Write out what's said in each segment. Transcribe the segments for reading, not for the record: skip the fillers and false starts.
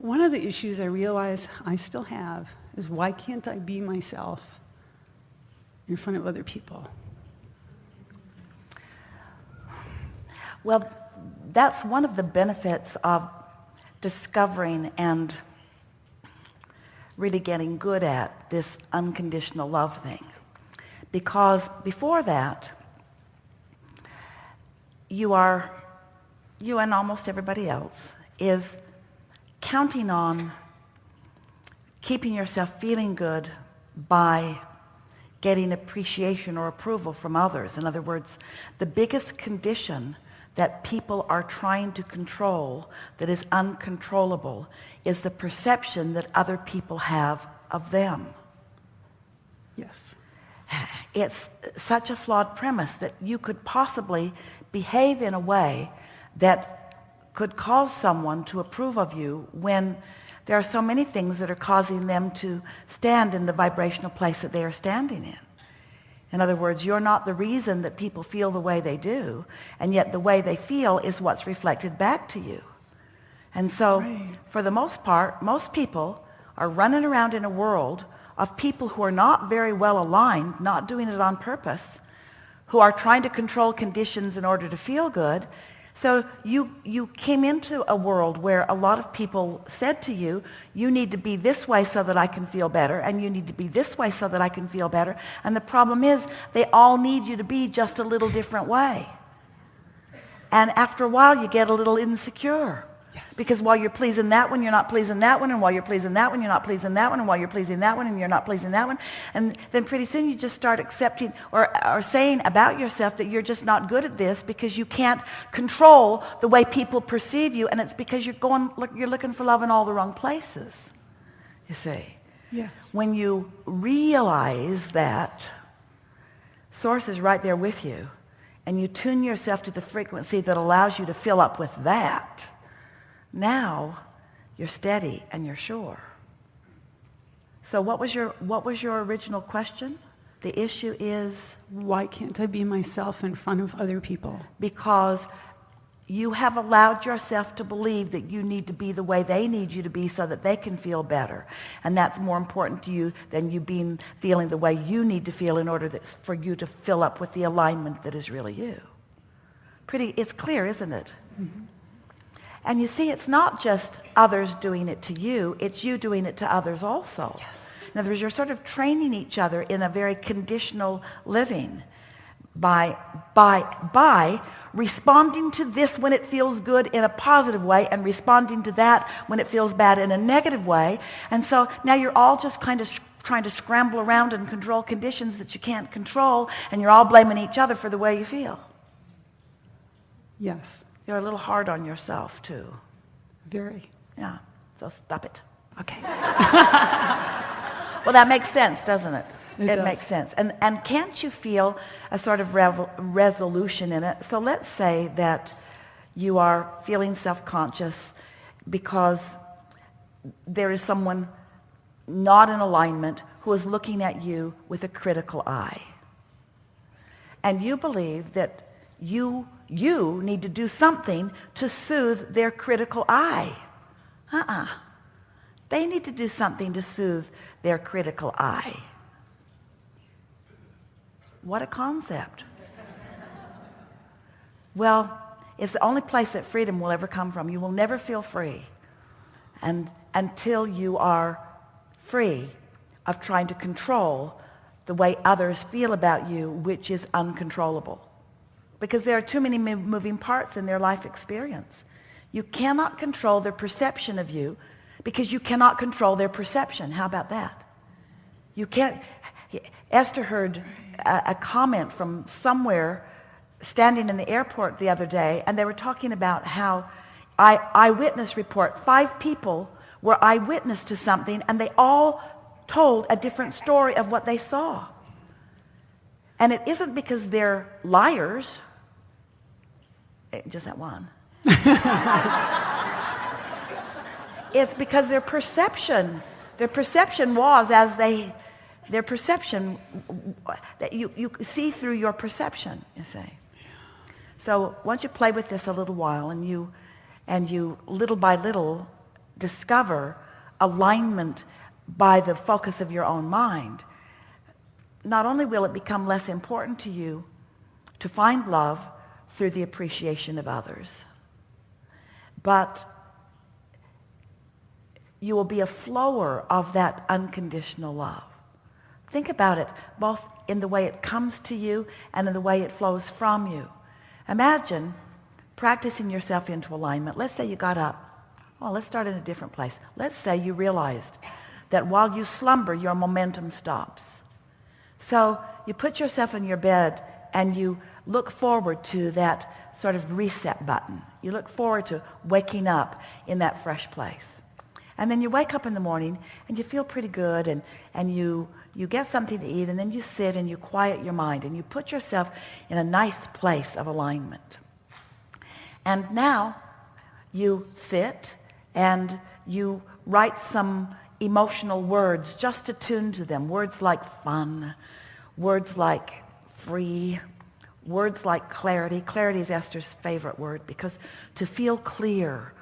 One of the issues I realize I still have is why can't I be myself in front of other people? Well, that's one of the benefits of discovering and really getting good at this unconditional love thing. Because before that, you and almost everybody else is counting on keeping yourself feeling good by getting appreciation or approval from others. In other words, the biggest condition that people are trying to control that is uncontrollable is the perception that other people have of them. Yes. It's such a flawed premise that you could possibly behave in a way that could cause someone to approve of you when there are so many things that are causing them to stand in the vibrational place that they are standing in. In other words, you're not the reason that people feel the way they do, and yet the way they feel is what's reflected back to you. And so, Right. For the most part, most people are running around in a world of people who are not very well aligned, not doing it on purpose, who are trying to control conditions in order to feel good. So you came into a world where a lot of people said to you, you need to be this way so that I can feel better, and you need to be this way so that I can feel better. And the problem is they all need you to be just a little different way. And after a while you get a little insecure. Yes. Because while you're pleasing that one, you're not pleasing that one, and while you're pleasing that one, you're not pleasing that one, and while you're pleasing that one, and you're not pleasing that one. And then pretty soon you just start accepting or saying about yourself that you're just not good at this because you can't control the way people perceive you, and it's because you're looking for love in all the wrong places, you see. Yes. When you realize that Source is right there with you, and you tune yourself to the frequency that allows you to fill up with that, now you're steady and you're sure. So what was your original question? The issue is? Why can't I be myself in front of other people? Because you have allowed yourself to believe that you need to be the way they need you to be so that they can feel better. And that's more important to you than you feeling the way you need to feel in order for you to fill up with the alignment that is really you. It's clear, isn't it? Mm-hmm. And you see, it's not just others doing it to you, it's you doing it to others also. Yes. In other words, you're sort of training each other in a very conditional living by responding to this when it feels good in a positive way and responding to that when it feels bad in a negative way. And so now you're all just kind of trying to scramble around and control conditions that you can't control, and you're all blaming each other for the way you feel. Yes. You're a little hard on yourself, too. Very. Yeah, so stop it. Okay. Well, that makes sense, doesn't it? It does. Makes sense. And can't you feel a sort of resolution in it? So let's say that you are feeling self-conscious because there is someone not in alignment who is looking at you with a critical eye. And you believe that you need to do something to soothe their critical eye. They need to do something to soothe their critical eye. What a concept. Well, it's the only place that freedom will ever come from. You will never feel free until you are free of trying to control the way others feel about you, which is uncontrollable. Because there are too many moving parts in their life experience. You cannot control their perception of you because you cannot control their perception. How about that? You can't. Esther heard a comment from somewhere standing in the airport the other day, and they were talking about how eyewitness report, 5 people were eyewitness to something, and they all told a different story of what they saw. And it isn't because they're liars. Just that one. It's because their perception was their perception, that you see through your perception, you see. So once you play with this a little while and you little by little discover alignment by the focus of your own mind, not only will it become less important to you to find love through the appreciation of others, but you will be a flower of that unconditional love. Think about it, both in the way it comes to you and in the way it flows from you. Imagine practicing yourself into alignment. Let's say you got up. Well, let's start in a different place. Let's say you realized that while you slumber, your momentum stops. So you put yourself in your bed and you look forward to that sort of reset button. You look forward to waking up in that fresh place. And then you wake up in the morning and you feel pretty good, and you get something to eat, and then you sit and you quiet your mind and you put yourself in a nice place of alignment. And now you sit and you write some emotional words just attuned to them. Words like fun, words like free, words like clarity. Clarity is Esther's favorite word, because to feel clear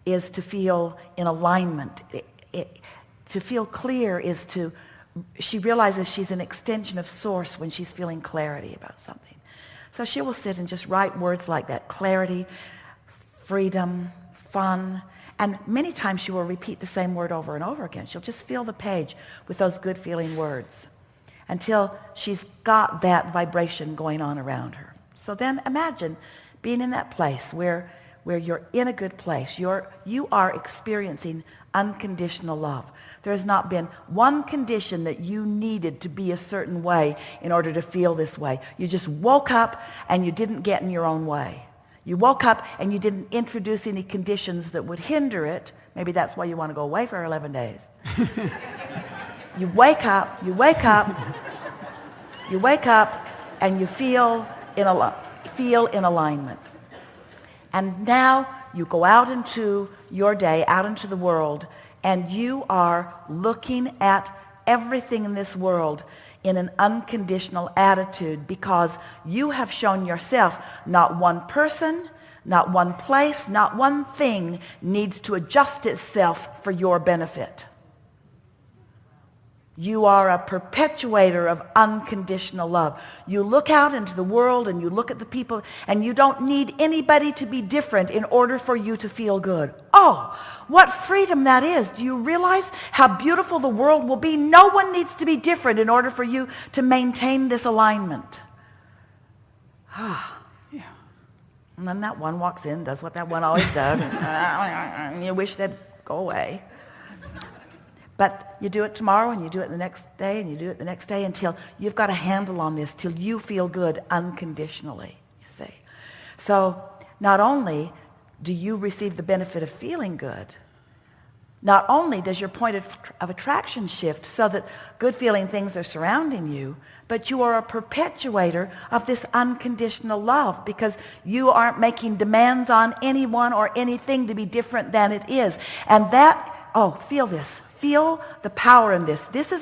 is to feel in alignment. To feel clear is she realizes she's an extension of source when she's feeling clarity about something. So she will sit and just write words like that: clarity, freedom, fun. And many times she will repeat the same word over and over again. She'll just fill the page with those good feeling words until she's got that vibration going on around her. So then imagine being in that place where you're in a good place. You are experiencing unconditional love. There has not been one condition that you needed to be a certain way in order to feel this way. You just woke up and you didn't get in your own way. You woke up and you didn't introduce any conditions that would hinder it. Maybe that's why you want to go away for 11 days. You wake up, and you feel in alignment. And now you go out into your day, out into the world, and you are looking at everything in this world in an unconditional attitude, because you have shown yourself not one person, not one place, not one thing needs to adjust itself for your benefit. You are a perpetuator of unconditional love. You look out into the world and you look at the people, and you don't need anybody to be different in order for you to feel good. Oh, what freedom that is. Do you realize how beautiful the world will be? No one needs to be different in order for you to maintain this alignment. Yeah. And then that one walks in, does what that one always does, and you wish they'd go away. But you do it tomorrow, and you do it the next day, and you do it the next day, until you've got a handle on this, till you feel good unconditionally, you see. So not only do you receive the benefit of feeling good, not only does your point of attraction shift so that good feeling things are surrounding you, but you are a perpetuator of this unconditional love, because you aren't making demands on anyone or anything to be different than it is. And that, feel this. Feel the power in this. This is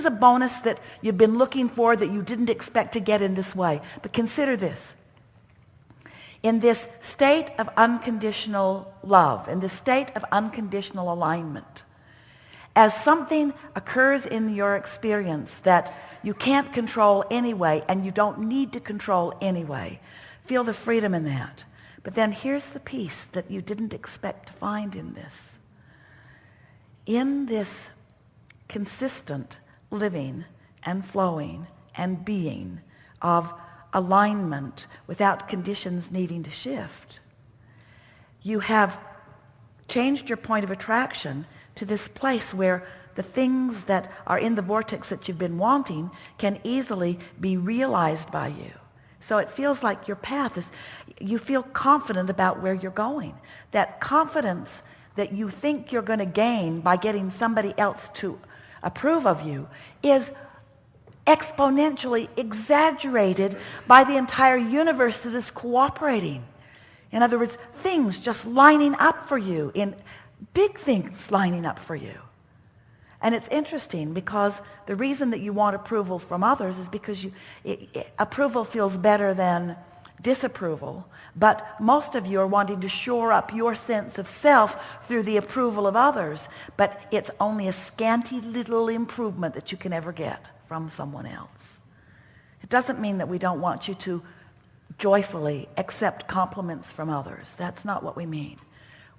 a bonus that you've been looking for, that you didn't expect to get in this way. But consider this. In this state of unconditional love, in this state of unconditional alignment, as something occurs in your experience that you can't control anyway, and you don't need to control anyway, feel the freedom in that. But then here's the peace that you didn't expect to find in this. In this consistent living and flowing and being of alignment without conditions needing to shift, you have changed your point of attraction to this place where the things that are in the vortex that you've been wanting can easily be realized by you. So it feels like your path is, you feel confident about where you're going. That confidence that you think you're going to gain by getting somebody else to approve of you is exponentially exaggerated by the entire universe that is cooperating. In other words, things just lining up for you, in big things lining up for you. And it's interesting, because the reason that you want approval from others is because approval feels better than disapproval, but most of you are wanting to shore up your sense of self through the approval of others, but it's only a scanty little improvement that you can ever get from someone else. It doesn't mean that we don't want you to joyfully accept compliments from others. That's not what we mean.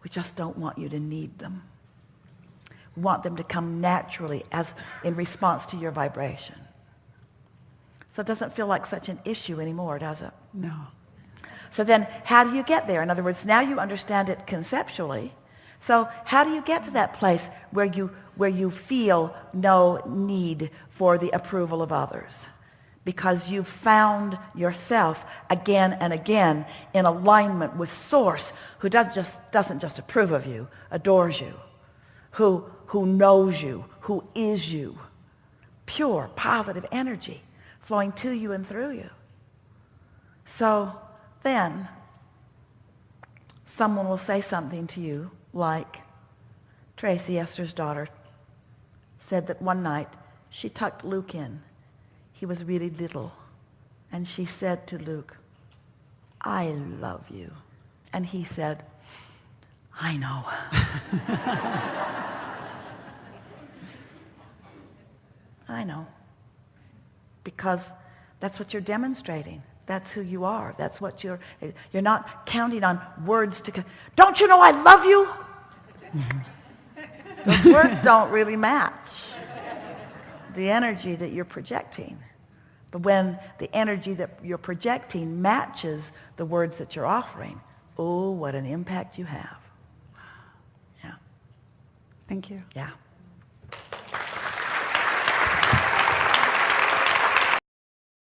We just don't want you to need them. We want them to come naturally as in response to your vibration. So it doesn't feel like such an issue anymore, does it? No. So then how do you get there? In other words, now you understand it conceptually. So how do you get to that place where you feel no need for the approval of others? Because you've found yourself again and again in alignment with Source, who doesn't just approve of you, adores you, who knows you, who is you. Pure, positive energy flowing to you and through you. So then someone will say something to you like Tracy, Esther's daughter, said that one night she tucked Luke in. He was really little. And she said to Luke, "I love you." And he said, "I know." I know. Because that's what you're demonstrating. That's who you are. That's what you're not counting on words to, "Don't you know I love you?" Those words don't really match the energy that you're projecting. But when the energy that you're projecting matches the words that you're offering, oh, what an impact you have. Yeah. Thank you. Yeah.